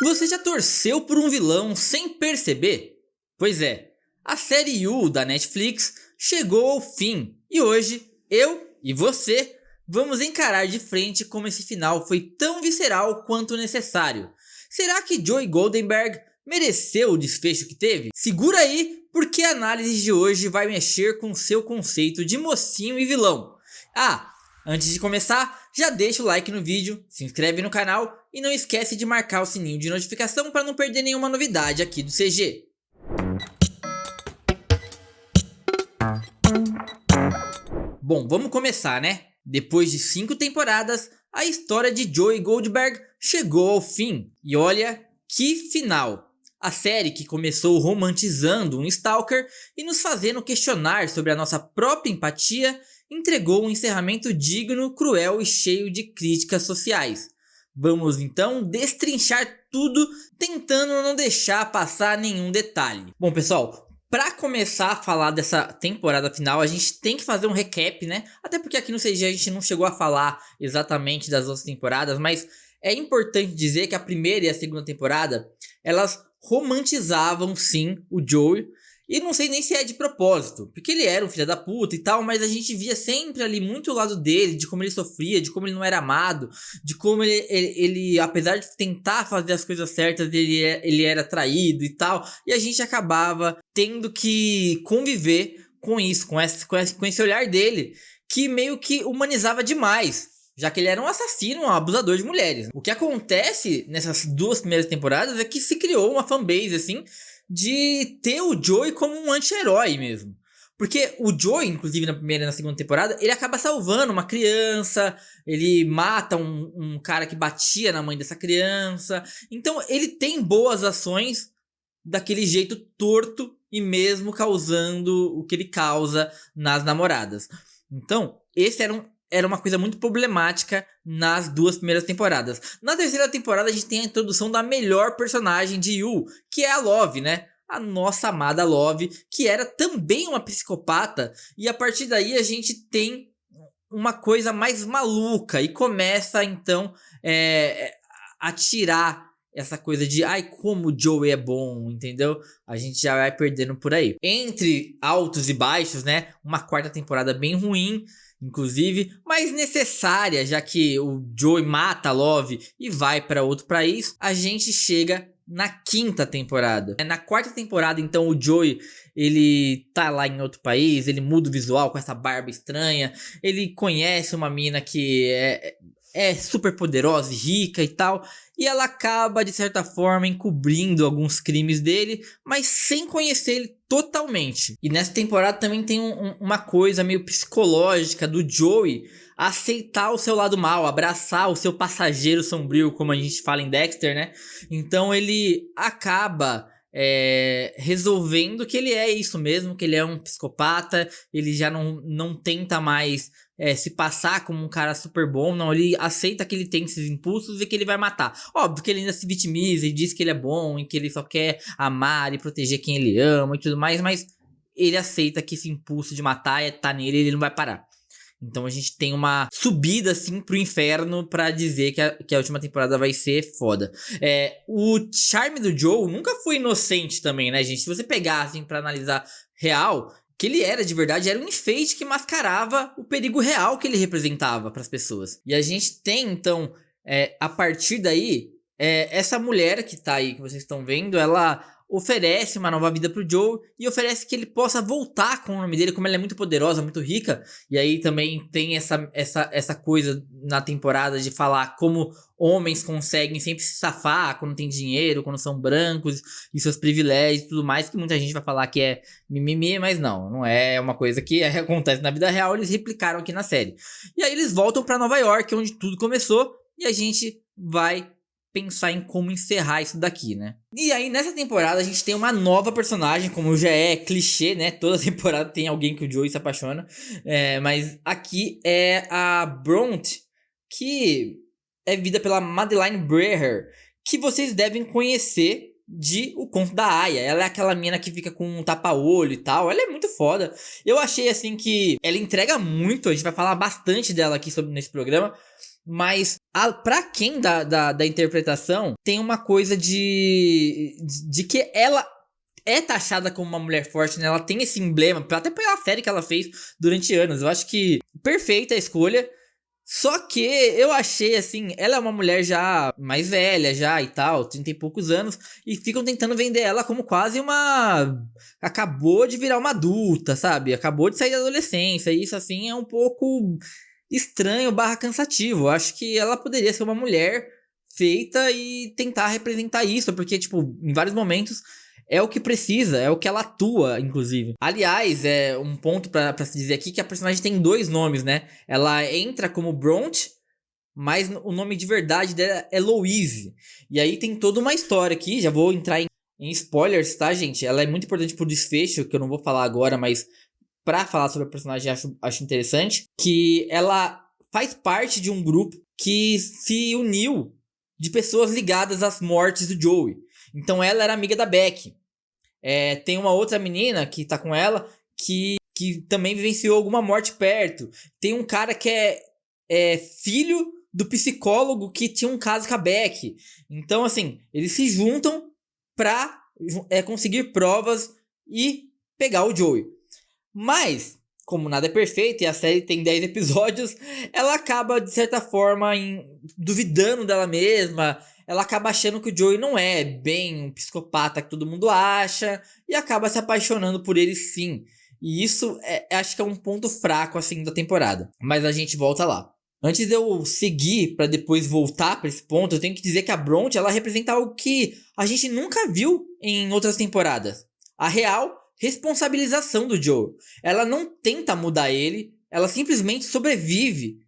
Você já torceu por um vilão sem perceber? Pois é, a série You da Netflix chegou ao fim e hoje eu e você vamos encarar de frente como esse final foi tão visceral quanto necessário. Será que Joey Goldenberg mereceu o desfecho que teve? Segura aí, porque a análise de hoje vai mexer com seu conceito de mocinho e vilão. Ah, antes de começar, já deixa o like no vídeo, se inscreve no canal e não esquece de marcar o sininho de notificação para não perder nenhuma novidade aqui do CG. Bom, vamos começar, né? Depois de 5 temporadas, a história de Joey Goldberg chegou ao fim. E olha que final! A série que começou romantizando um stalker e nos fazendo questionar sobre a nossa própria empatia, entregou um encerramento digno, cruel e cheio de críticas sociais. Vamos então destrinchar tudo, tentando não deixar passar nenhum detalhe. Bom pessoal, para começar a falar dessa temporada final, a gente tem que fazer um recap, né? Até porque aqui no CG a gente não chegou a falar exatamente das outras temporadas, mas é importante dizer que a primeira e a segunda temporada, elas romantizavam sim o Joey. E não sei nem se é de propósito, porque ele era um filho da puta e tal, mas a gente via sempre ali muito o lado dele, de como ele sofria, de como ele não era amado, de como ele apesar de tentar fazer as coisas certas, ele era traído e tal, e a gente acabava tendo que conviver com isso, com esse olhar dele, que meio que humanizava demais. Já que ele era um assassino, um abusador de mulheres. O que acontece nessas duas primeiras temporadas é que se criou uma fanbase assim, de ter o Joey como um anti-herói mesmo. Porque o Joey, inclusive na primeira e na segunda temporada, ele acaba salvando uma criança, ele mata um cara que batia na mãe dessa criança. Então ele tem boas ações daquele jeito torto e mesmo causando o que ele causa nas namoradas. Então esse era uma coisa muito problemática nas duas primeiras temporadas. Na terceira temporada a gente tem a introdução da melhor personagem de Yu, que é a Love, né? A nossa amada Love, que era também uma psicopata. E a partir daí a gente tem uma coisa mais maluca e começa então a tirar essa coisa de ai como o Joey é bom, entendeu? A gente já vai perdendo por aí. Entre altos e baixos, né? Uma quarta temporada bem ruim, inclusive, mas necessária, já que o Joey mata a Love e vai para outro país. A gente chega na quinta temporada. Na quarta temporada, então, o Joey, ele tá lá em outro país, ele muda o visual com essa barba estranha, ele conhece uma mina que é super poderosa e rica e tal, e ela acaba de certa forma encobrindo alguns crimes dele, mas sem conhecer ele totalmente. E nessa temporada também tem uma coisa meio psicológica do Joey aceitar o seu lado mal, abraçar o seu passageiro sombrio, como a gente fala em Dexter, né? Então ele acaba resolvendo que ele é isso mesmo, que ele é um psicopata, ele já não tenta mais se passar como um cara super bom, não, ele aceita que ele tem esses impulsos e que ele vai matar. Óbvio que ele ainda se vitimiza e diz que ele é bom e que ele só quer amar e proteger quem ele ama e tudo mais, mas ele aceita que esse impulso de matar tá nele e ele não vai parar. Então a gente tem uma subida assim pro inferno pra dizer que a última temporada vai ser foda. O charme do Joe nunca foi inocente também, né, gente? Se você pegar assim pra analisar real, que ele era de verdade, era um enfeite que mascarava o perigo real que ele representava pras pessoas. E a gente tem então, a partir daí, essa mulher que tá aí, que vocês estão vendo, ela oferece uma nova vida pro Joe e oferece que ele possa voltar com o nome dele, como ela é muito poderosa, muito rica. E aí também tem essa coisa na temporada de falar como homens conseguem sempre se safar quando tem dinheiro, quando são brancos e seus privilégios e tudo mais, que muita gente vai falar que é mimimi, mas não é uma coisa que acontece na vida real, eles replicaram aqui na série. E aí eles voltam pra Nova York, onde tudo começou, e a gente vai pensar em como encerrar isso daqui, né? E aí nessa temporada a gente tem uma nova personagem, como já é clichê, né? Toda temporada tem alguém que o Joey se apaixona, mas aqui é a Bronte, que é vivida pela Madeleine Breher, que vocês devem conhecer de O Conto da Aia. Ela é aquela mina que fica com um tapa-olho e tal, ela é muito foda. Eu achei assim que ela entrega muito, a gente vai falar bastante dela aqui nesse programa. Mas pra quem da interpretação, tem uma coisa de que ela é taxada como uma mulher forte, né? Ela tem esse emblema, até pela série que ela fez durante anos. Eu acho que perfeita a escolha. Só que eu achei assim, ela é uma mulher já mais velha já e tal, 30 e poucos anos, e ficam tentando vender ela como quase uma... Acabou de virar uma adulta, sabe? Acabou de sair da adolescência, e isso assim é um pouco estranho barra cansativo. Eu acho que ela poderia ser uma mulher feita e tentar representar isso, porque, tipo, em vários momentos é o que precisa, é o que ela atua, inclusive. Aliás, é um ponto pra se dizer aqui que a personagem tem dois nomes, né? Ela entra como Bronte, mas o nome de verdade dela é Louise. E aí tem toda uma história aqui, já vou entrar em spoilers, tá, gente? Ela é muito importante pro desfecho, que eu não vou falar agora, mas pra falar sobre a personagem acho interessante, que ela faz parte de um grupo que se uniu de pessoas ligadas às mortes do Joey. Então ela era amiga da Beck. Tem uma outra menina que tá com ela que também vivenciou alguma morte perto. Tem um cara que é filho do psicólogo que tinha um caso com a Beck. Então, assim, eles se juntam pra conseguir provas e pegar o Joey. Mas, como nada é perfeito e a série tem 10 episódios, ela acaba, de certa forma, duvidando dela mesma. Ela acaba achando que o Joey não é bem um psicopata que todo mundo acha e acaba se apaixonando por ele sim. E isso acho que é um ponto fraco assim da temporada. Mas a gente volta lá. Antes de eu seguir para depois voltar para esse ponto, eu tenho que dizer que a Bronte ela representa algo que a gente nunca viu em outras temporadas. A real responsabilização do Joey. Ela não tenta mudar ele, ela simplesmente sobrevive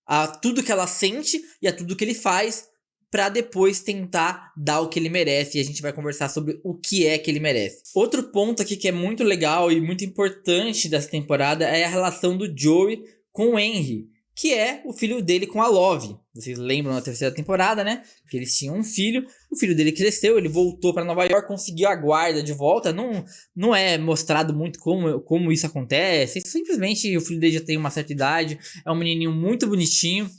a tudo que ela sente e a tudo que ele faz pra depois tentar dar o que ele merece. E a gente vai conversar sobre o que é que ele merece. Outro ponto aqui que é muito legal e muito importante dessa temporada é a relação do Joey com o Henry, que é o filho dele com a Love. Vocês lembram na terceira temporada, né? Que eles tinham um filho, o filho dele cresceu, ele voltou pra Nova York, conseguiu a guarda de volta. Não é mostrado muito como isso acontece. Simplesmente o filho dele já tem uma certa idade, é um menininho muito bonitinho,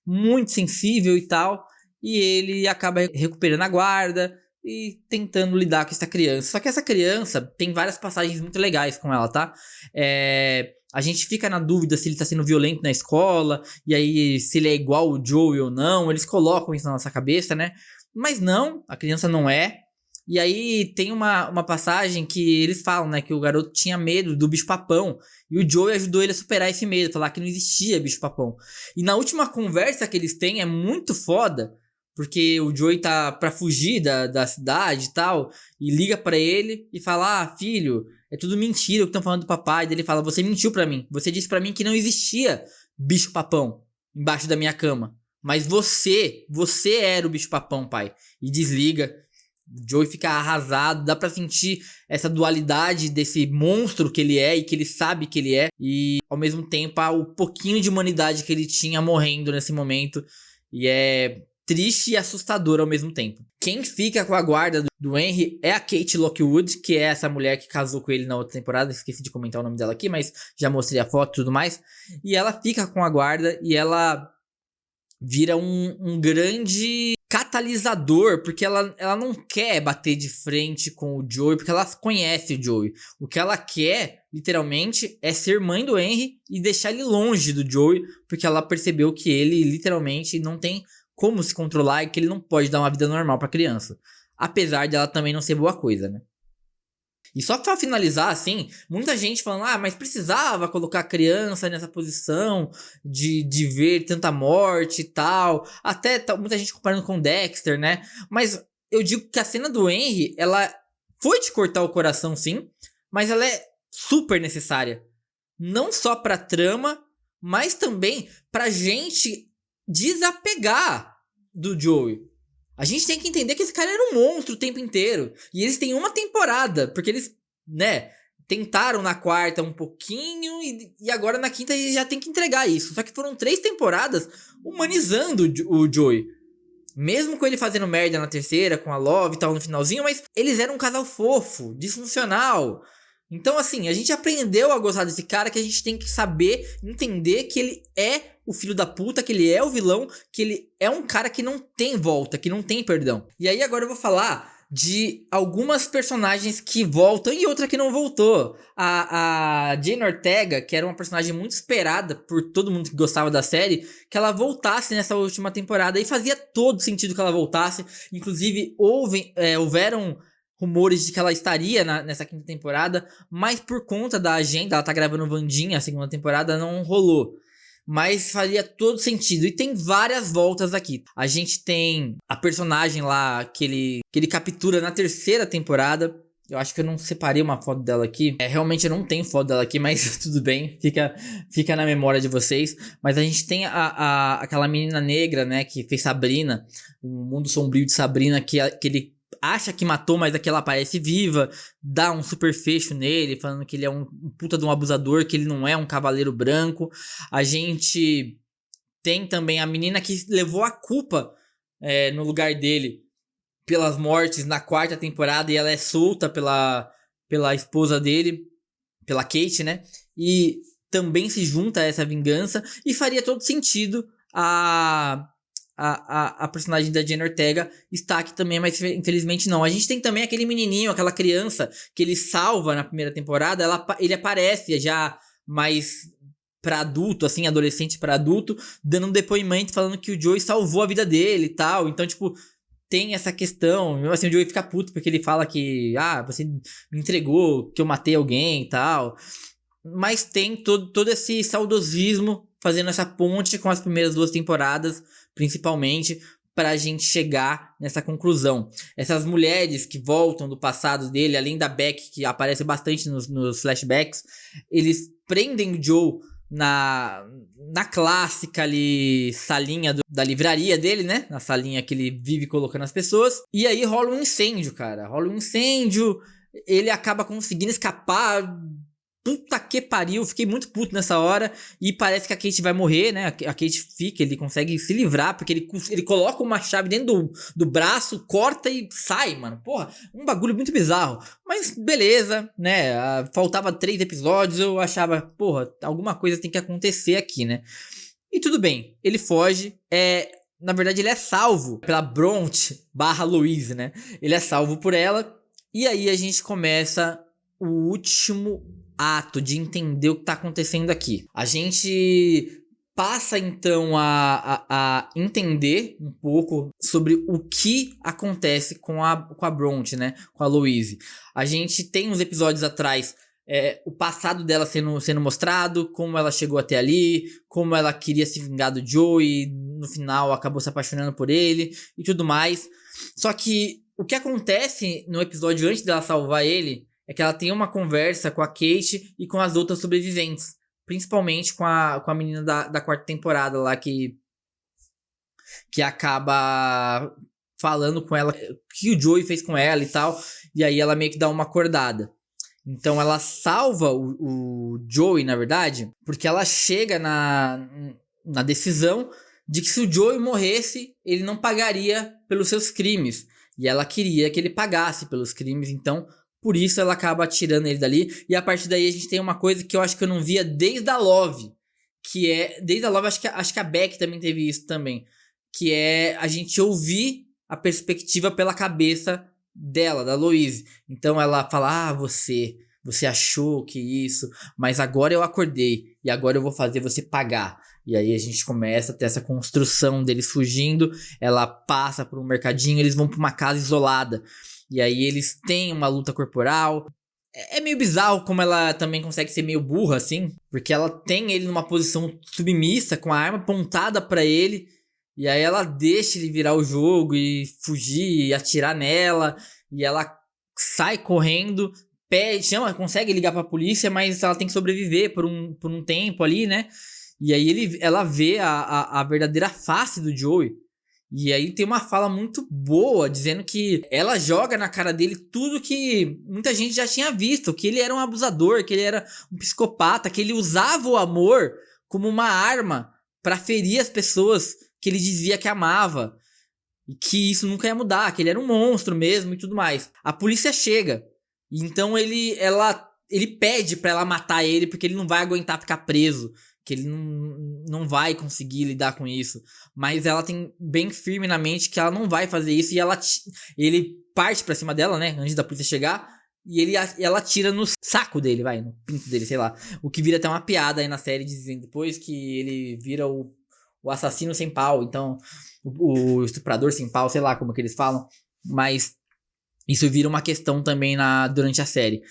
muito sensível e tal. E ele acaba recuperando a guarda e tentando lidar com essa criança. Só que essa criança tem várias passagens muito legais com ela, tá? A gente fica na dúvida se ele tá sendo violento na escola, e aí se ele é igual o Joey ou não. Eles colocam isso na nossa cabeça, né? Mas não, a criança não é. E aí tem uma passagem que eles falam, né? Que o garoto tinha medo do bicho-papão. E o Joey ajudou ele a superar esse medo, falar que não existia bicho-papão. E na última conversa que eles têm é muito foda, porque o Joey tá pra fugir da cidade e tal, e liga pra ele e fala: ah, filho, é tudo mentira o que estão falando do papai. Daí ele fala: você mentiu pra mim, você disse pra mim que não existia bicho-papão embaixo da minha cama. Mas você era o bicho-papão, pai. E desliga. O Joey fica arrasado, dá pra sentir essa dualidade desse monstro que ele é e que ele sabe que ele é. E ao mesmo tempo o pouquinho de humanidade que ele tinha morrendo nesse momento. E é triste e assustador ao mesmo tempo. Quem fica com a guarda do Henry é a Kate Lockwood, que é essa mulher que casou com ele na outra temporada. Esqueci de comentar o nome dela aqui, mas já mostrei a foto e tudo mais. E ela fica com a guarda e ela vira um grande catalisador, porque ela não quer bater de frente com o Joey, porque ela conhece o Joey. O que ela quer, literalmente, é ser mãe do Henry e deixar ele longe do Joey, porque ela percebeu que ele, literalmente, não tem como se controlar e que ele não pode dar uma vida normal pra criança. Apesar de ela também não ser boa coisa, né? E só pra finalizar, assim, muita gente falando: mas precisava colocar a criança nessa posição de ver tanta morte e tal. Até muita gente comparando com Dexter, né? Mas eu digo que a cena do Henry, ela foi de cortar o coração, sim, mas ela é super necessária. Não só pra trama, mas também pra gente desapegar do Joey. A gente tem que entender que esse cara era um monstro o tempo inteiro. E eles têm uma temporada, porque eles, né, tentaram na quarta um pouquinho e agora na quinta eles já tem que entregar isso. Só que foram 3 temporadas humanizando o Joey. Mesmo com ele fazendo merda na terceira, com a Love e tal no finalzinho, mas eles eram um casal fofo, disfuncional. Então, assim, a gente aprendeu a gostar desse cara, que a gente tem que saber, entender que ele é o filho da puta, que ele é o vilão, que ele é um cara que não tem volta, que não tem perdão. E aí agora eu vou falar de algumas personagens que voltam e outra que não voltou. A Jane Ortega, que era uma personagem muito esperada por todo mundo que gostava da série, que ela voltasse nessa última temporada, e fazia todo sentido que ela voltasse. Inclusive, houveram rumores de que ela estaria nessa quinta temporada, mas por conta da agenda, ela tá gravando Wandinha, a segunda temporada, não rolou. Mas faria todo sentido. E tem várias voltas aqui. A gente tem a personagem lá que ele captura na terceira temporada. Eu acho que eu não separei uma foto dela aqui. Realmente eu não tenho foto dela aqui, mas tudo bem. Fica na memória de vocês. Mas a gente tem aquela menina negra, né, que fez Sabrina. O Mundo Sombrio de Sabrina, que ele acha que matou, mas aqui ela aparece viva, dá um super fecho nele, falando que ele é um puta de um abusador, que ele não é um cavaleiro branco. A gente tem também a menina que levou a culpa no lugar dele pelas mortes na quarta temporada, e ela é solta pela esposa dele, pela Kate, né? E também se junta a essa vingança, e faria todo sentido a personagem da Jane Ortega está aqui também, mas infelizmente não. A gente tem também aquele menininho, aquela criança que ele salva na primeira temporada. Ele aparece já mais pra adulto, assim, adolescente pra adulto, dando um depoimento falando que o Joey salvou a vida dele e tal. Então, tipo, tem essa questão. Assim, o Joey fica puto porque ele fala que, você me entregou, que eu matei alguém e tal. Mas tem todo esse saudosismo fazendo essa ponte com as primeiras duas temporadas, principalmente, para a gente chegar nessa conclusão. Essas mulheres que voltam do passado dele, além da Beck, que aparece bastante nos flashbacks, eles prendem o Joe na clássica ali salinha da livraria dele, né? Na salinha que ele vive colocando as pessoas. E aí rola um incêndio, cara. Rola um incêndio, ele acaba conseguindo escapar. Puta que pariu, fiquei muito puto nessa hora. E parece que a Kate vai morrer, né? A Kate ele consegue se livrar, porque ele coloca uma chave dentro do braço, corta e sai, mano. Porra, um bagulho muito bizarro. Mas beleza, né? Faltava 3 episódios, eu achava, porra, alguma coisa tem que acontecer aqui, né? E tudo bem, ele foge. Na verdade, ele é salvo pela Bronte/Louise, né? Ele é salvo por ela. E aí a gente começa o último ato de entender o que tá acontecendo aqui. A gente passa então a entender um pouco sobre o que acontece com a Bronte, né? Com a Louise. A gente tem uns episódios atrás o passado dela sendo mostrado, como ela chegou até ali, como ela queria se vingar do Joey, e no final acabou se apaixonando por ele e tudo mais. Só que o que acontece no episódio antes dela salvar ele é que ela tem uma conversa com a Kate e com as outras sobreviventes. Principalmente com a menina da quarta temporada lá, que acaba falando com ela o que o Joey fez com ela e tal. E aí ela meio que dá uma acordada. Então ela salva o Joey, na verdade, porque ela chega na decisão de que se o Joey morresse, ele não pagaria pelos seus crimes. E ela queria que ele pagasse pelos crimes, então por isso ela acaba tirando ele dali. E a partir daí a gente tem uma coisa que eu acho que eu não via desde a Love. Que é... Desde a Love, acho que a Beck também teve isso também. Que é a gente ouvir a perspectiva pela cabeça dela, da Louise. Então ela fala, você achou que isso, mas agora eu acordei. E agora eu vou fazer você pagar. E aí a gente começa a ter essa construção deles fugindo. Ela passa por um mercadinho, eles vão pra uma casa isolada. E aí eles têm uma luta corporal. É meio bizarro como ela também consegue ser meio burra, assim. Porque ela tem ele numa posição submissa, com a arma apontada pra ele. E aí ela deixa ele virar o jogo e fugir e atirar nela. E ela sai correndo, consegue ligar pra polícia, mas ela tem que sobreviver por um tempo ali, né? E aí ela vê a verdadeira face do Joey. E aí tem uma fala muito boa, dizendo que ela joga na cara dele tudo que muita gente já tinha visto. Que ele era um abusador, que ele era um psicopata, que ele usava o amor como uma arma pra ferir as pessoas que ele dizia que amava. E que isso nunca ia mudar, que ele era um monstro mesmo e tudo mais. A polícia chega. Então ela ele pede pra ela matar ele porque ele não vai aguentar ficar preso, que ele não vai conseguir lidar com isso. Mas ela tem bem firme na mente que ela não vai fazer isso e ele parte pra cima dela, né, antes da polícia chegar, e ela atira no saco dele, no pinto dele, sei lá. O que vira até uma piada aí na série, dizendo depois que ele vira o assassino sem pau, então o estuprador sem pau, sei lá como que eles falam, mas isso vira uma questão também durante a série.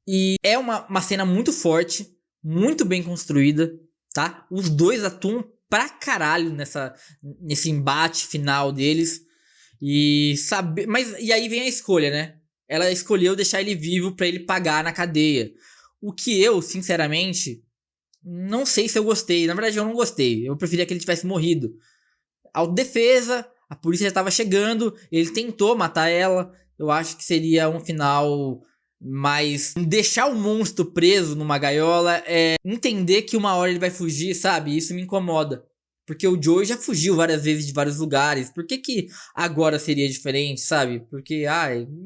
E é uma cena muito forte, muito bem construída, tá? Os dois atuam pra caralho nesse embate final deles. E aí vem a escolha, né? Ela escolheu deixar ele vivo pra ele pagar na cadeia. O que eu, sinceramente, não sei se eu gostei. Na verdade, eu não gostei. Eu preferia que ele tivesse morrido. Autodefesa, a polícia já estava chegando, ele tentou matar ela. Eu acho que seria um final mais... Deixar o monstro preso numa gaiola é entender que uma hora ele vai fugir, sabe? Isso me incomoda. Porque o Joey já fugiu várias vezes de vários lugares. Por que agora seria diferente, sabe? Porque,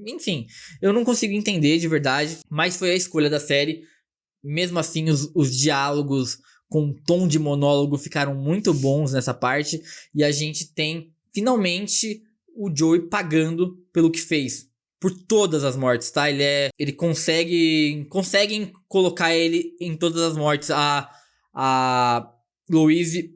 enfim, eu não consigo entender de verdade. Mas foi a escolha da série. Mesmo assim, os diálogos com tom de monólogo ficaram muito bons nessa parte. E a gente tem, finalmente, o Joey pagando pelo que fez. Por todas as mortes, tá? Ele conseguem colocar ele em todas as mortes. A Louise,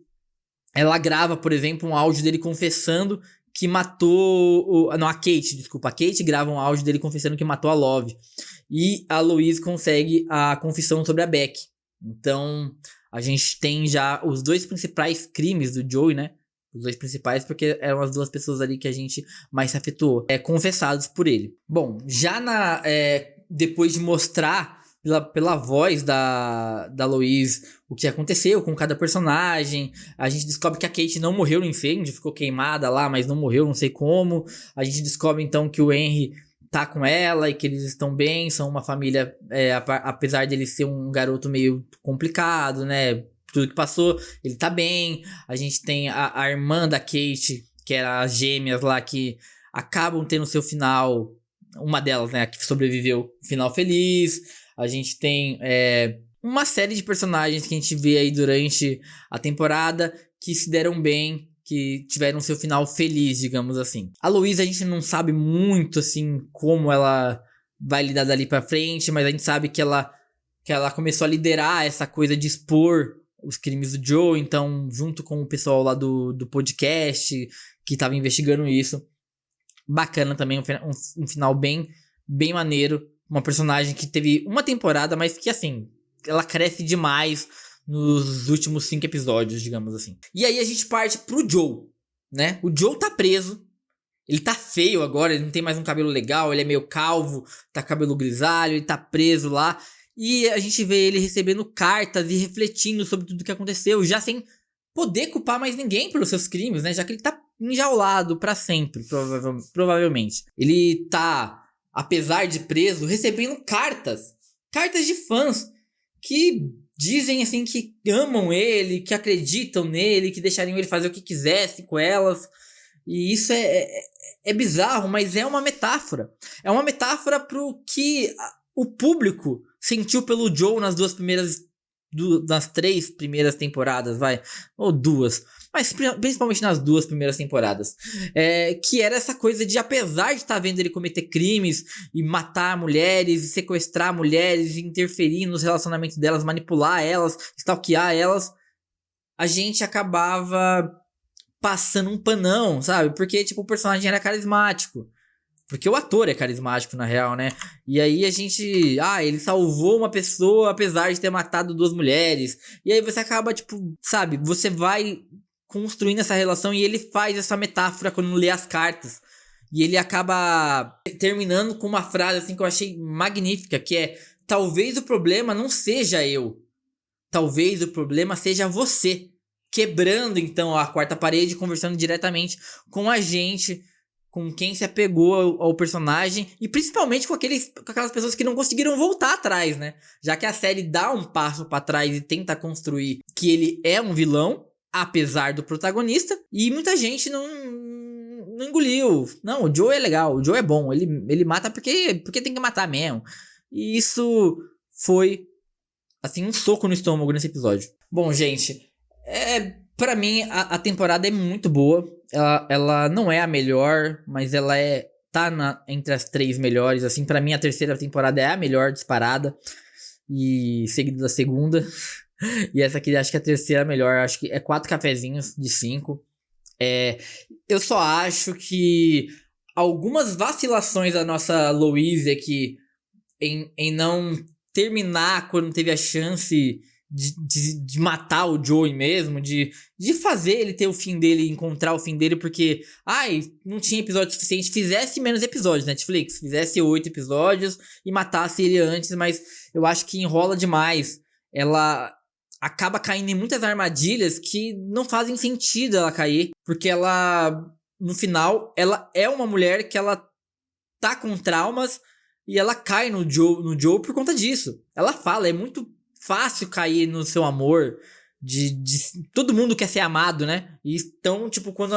ela grava, por exemplo, um áudio dele confessando que matou... Não, a Kate, desculpa. A Kate grava um áudio dele confessando que matou a Love. E a Louise consegue a confissão sobre a Beck. Então, a gente tem já os dois principais crimes do Joey, né? Os dois principais, porque eram as duas pessoas ali que a gente mais se afetou. Confessados por ele. Bom, já depois de mostrar pela voz da Louise o que aconteceu com cada personagem, a gente descobre que a Kate não morreu no incêndio, ficou queimada lá, mas não morreu, não sei como. A gente descobre então que o Henry tá com ela e que eles estão bem, são uma família, apesar dele ser um garoto meio complicado, né? Tudo que passou, ele tá bem. A gente tem a irmã da Kate, que era as gêmeas lá, que acabam tendo seu final, uma delas, né, que sobreviveu, final feliz. A gente tem uma série de personagens que a gente vê aí durante a temporada que se deram bem, que tiveram seu final feliz, digamos assim. A Louise a gente não sabe muito, assim, como ela vai lidar dali pra frente, mas a gente sabe que ela começou a liderar essa coisa de expor os crimes do Joe, então, junto com o pessoal lá do podcast, que tava investigando isso. Bacana também, um final bem, bem maneiro. Uma personagem que teve uma temporada, mas que, assim, ela cresce demais nos últimos 5 episódios, digamos assim. E aí a gente parte pro Joe, né? O Joe tá preso. Ele tá feio agora, ele não tem mais um cabelo legal, ele é meio calvo, tá com cabelo grisalho, ele tá preso lá. E a gente vê ele recebendo cartas e refletindo sobre tudo que aconteceu, já sem poder culpar mais ninguém pelos seus crimes, né? Já que ele tá enjaulado pra sempre, provavelmente. Ele tá, apesar de preso, recebendo cartas de fãs que dizem assim que amam ele, que acreditam nele, que deixariam ele fazer o que quisesse com elas. E isso é bizarro, mas é uma metáfora. É uma metáfora pro que o público sentiu pelo Joe nas nas 3 primeiras temporadas, ou 2, mas principalmente nas 2 primeiras temporadas, que era essa coisa de, apesar de estar vendo ele cometer crimes e matar mulheres, e sequestrar mulheres, e interferir nos relacionamentos delas, manipular elas, stalkear elas, a gente acabava passando um panão, sabe? Porque, tipo, o personagem era carismático. Porque o ator é carismático, na real, né? E aí a gente... ele salvou uma pessoa apesar de ter matado 2 mulheres. E aí você acaba, tipo, sabe? Você vai construindo essa relação e ele faz essa metáfora quando lê as cartas. E ele acaba terminando com uma frase, assim, que eu achei magnífica, que é: talvez o problema não seja eu. Talvez o problema seja você. Quebrando, então, a 4ª parede, conversando diretamente com a gente, com quem se apegou ao personagem, e principalmente com aquelas pessoas que não conseguiram voltar atrás, né? Já que a série dá um passo pra trás e tenta construir que ele é um vilão, apesar do protagonista, e muita gente não engoliu. Não, o Joe é legal, o Joe é bom, ele mata porque tem que matar mesmo. E isso foi, assim, um soco no estômago nesse episódio. Bom, gente, pra mim a temporada é muito boa. Ela não é a melhor, mas ela tá entre as 3 melhores. Assim, pra mim a terceira temporada é a melhor disparada, e seguida da segunda. E essa aqui acho que é a terceira melhor. Acho que é 4 cafezinhos de 5. Eu só acho que algumas vacilações da nossa Louise aqui em não terminar quando teve a chance de matar o Joey mesmo, de fazer ele ter o fim dele, encontrar o fim dele, porque não tinha episódio suficiente. Fizesse menos episódios, Netflix, fizesse 8 episódios e matasse ele antes, mas eu acho que enrola demais. Ela acaba caindo em muitas armadilhas que não fazem sentido ela cair, porque ela, no final, ela é uma mulher que ela tá com traumas e ela cai no Joe por conta disso. Ela fala, é muito fácil cair no seu amor, todo mundo quer ser amado, né? E então, tipo, quando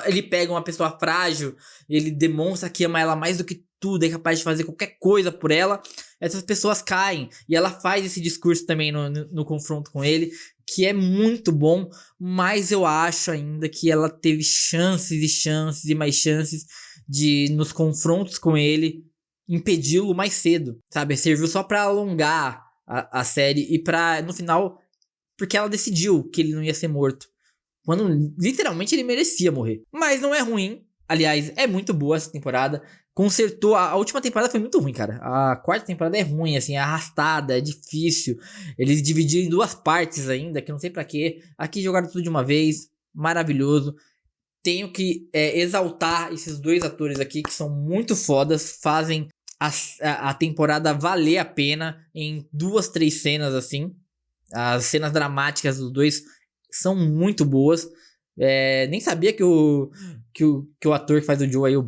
ele pega uma pessoa frágil, ele demonstra que ama ela mais do que tudo, é capaz de fazer qualquer coisa por ela, essas pessoas caem. E ela faz esse discurso também no confronto com ele, que é muito bom, mas eu acho ainda que ela teve chances e chances e mais chances de, nos confrontos com ele, impedi-lo mais cedo, sabe? Serviu só pra alongar a série e pra, no final, porque ela decidiu que ele não ia ser morto, quando literalmente ele merecia morrer. Mas não é ruim. Aliás, é muito boa essa temporada. Consertou. A última temporada foi muito ruim, cara. A quarta temporada é ruim, assim, é arrastada, é difícil. Eles dividiram em 2 partes ainda, que eu não sei pra quê. Aqui jogaram tudo de uma vez. Maravilhoso. Tenho que exaltar esses 2 atores aqui, que são muito fodas. Fazem a temporada valer a pena em 2, 3 cenas, assim. As cenas dramáticas dos 2 são muito boas. Nem sabia que o ator que faz o Joe aí, o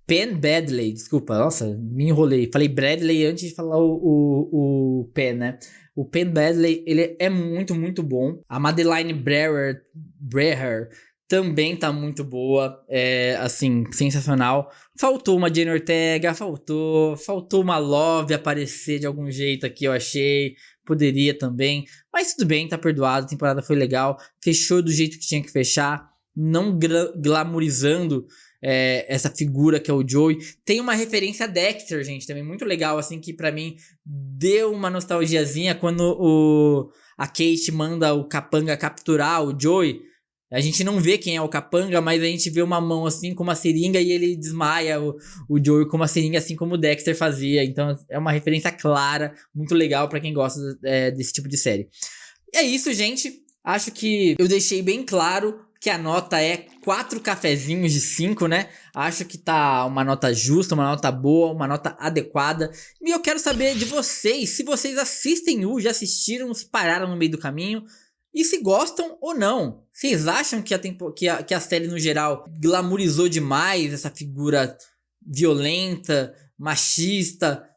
Penn Badley, desculpa, nossa, me enrolei. Falei Bradley antes de falar o Penn, né? O Penn Badley, ele é muito, muito bom. A Madeleine Breher também tá muito boa. Assim, sensacional. Faltou uma Jenna Ortega, faltou uma Love aparecer de algum jeito aqui, eu achei. Poderia também, mas tudo bem, tá perdoado. A temporada foi legal, fechou do jeito que tinha que fechar, não glamorizando essa figura que é o Joey. Tem uma referência a Dexter, gente, também muito legal, assim, que pra mim deu uma nostalgiazinha quando a Kate manda o Capanga capturar o Joey. A gente não vê quem é o Capanga, mas a gente vê uma mão assim com uma seringa e ele desmaia o Joey com uma seringa, assim como o Dexter fazia. Então é uma referência clara, muito legal pra quem gosta desse tipo de série. E é isso, gente. Acho que eu deixei bem claro que a nota é 4 cafezinhos de 5, né? Acho que tá uma nota justa, uma nota boa, uma nota adequada. E eu quero saber de vocês, se vocês assistem já assistiram, se pararam no meio do caminho. E se gostam ou não. Vocês acham que a série, no geral, glamourizou demais essa figura violenta, machista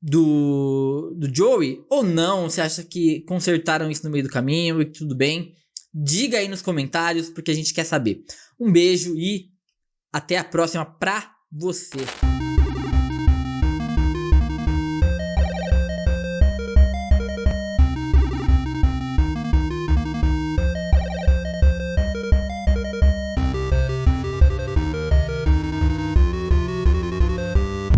do Joey? Ou não? Você acha que consertaram isso no meio do caminho e que tudo bem? Diga aí nos comentários, porque a gente quer saber. Um beijo e até a próxima pra você.